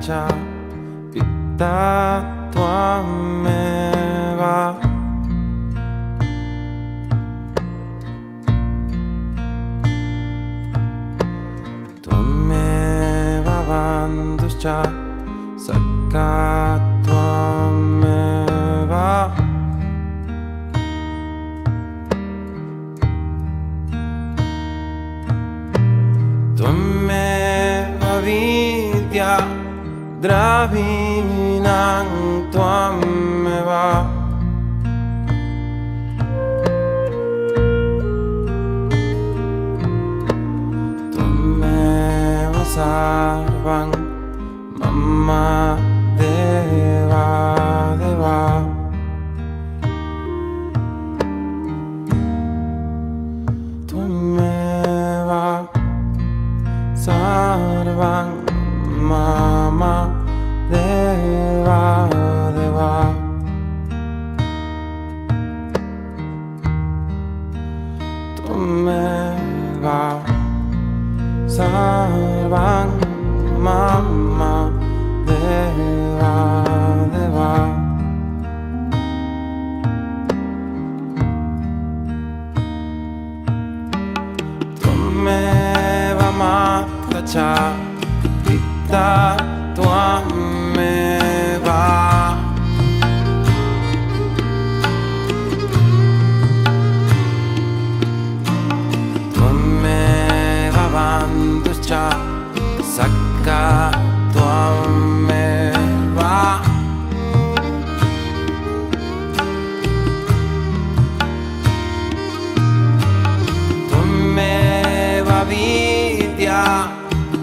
च पिता त्वमेव त्वमेव बन्धुश्च सखा त्वमेव त्वमेव विद्या द्रविणं त्वमेव त्वमेव सर्वं मम देवा देवा त्वमेव सर्वं मम देवा देवा त्वमेव सर्वं मम देवा देवा त्वमेव माता च पिता त्वमेव त्वमेव बन्धुश्च सखा त्वमेव त्वमेव विद्या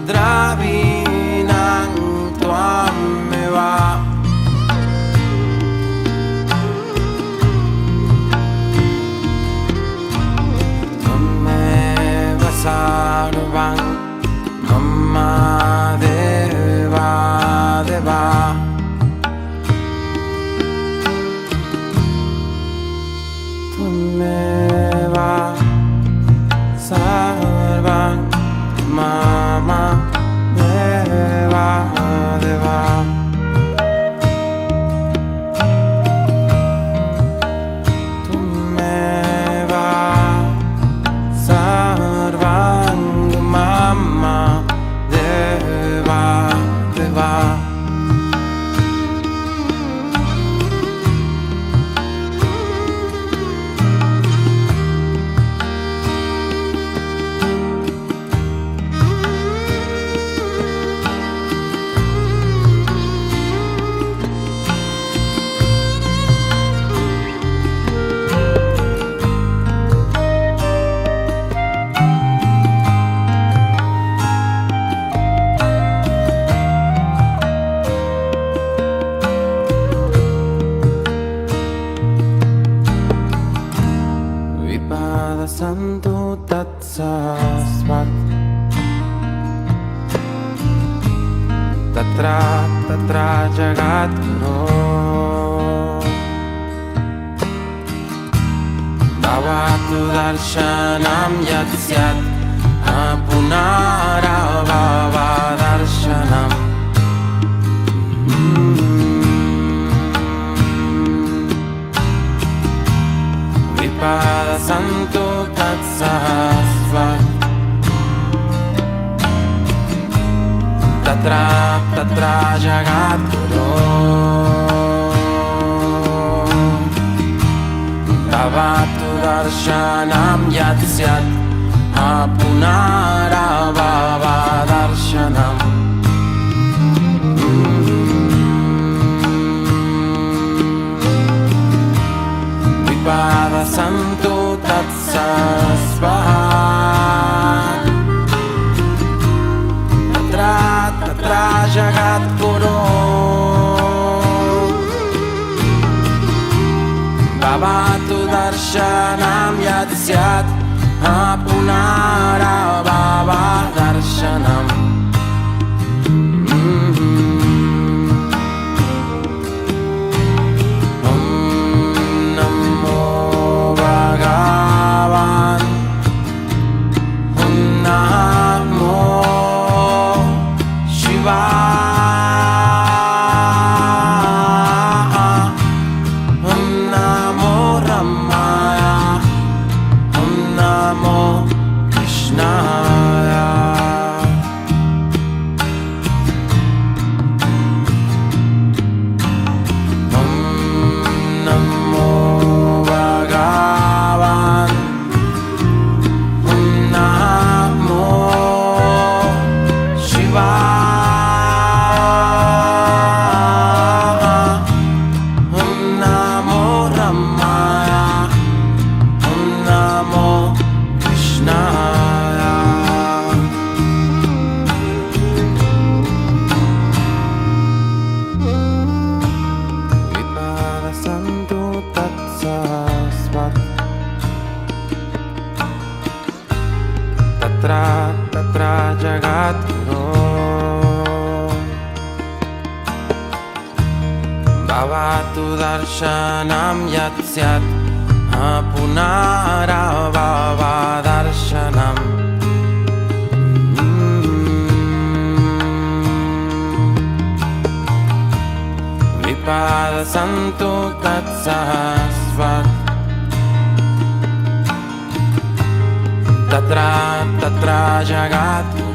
द्रविणं त्वमेव त्वमेव सर्वं मम देवा देवा त्वमेव सर्वं मम देवा देवा त्वमेव सर्वं मम देवा देवा विपदसन्तु तत्सस्वत् तत्र तत्र जगद्गुरो भवतु दर्शनं यत् स्यात् पुनरभव दर्शनम् विपदसन्तु तत्सस्वत् तत्र तत्र जगद्गुरो भवतु दर्शनं यत् स्यात् पुनरभव दर्शनम् विपदसन्तु तत्सस्वत् तत्र तत्र जगद्गुरो भवतु दर्शनं यत् स्यात् पुनरभव दर्शनम् Namo Shivaya. Bhavatu darshanam yat syat punarabhava darshanam. Vipada santu katsahasvat tatra tatra jagat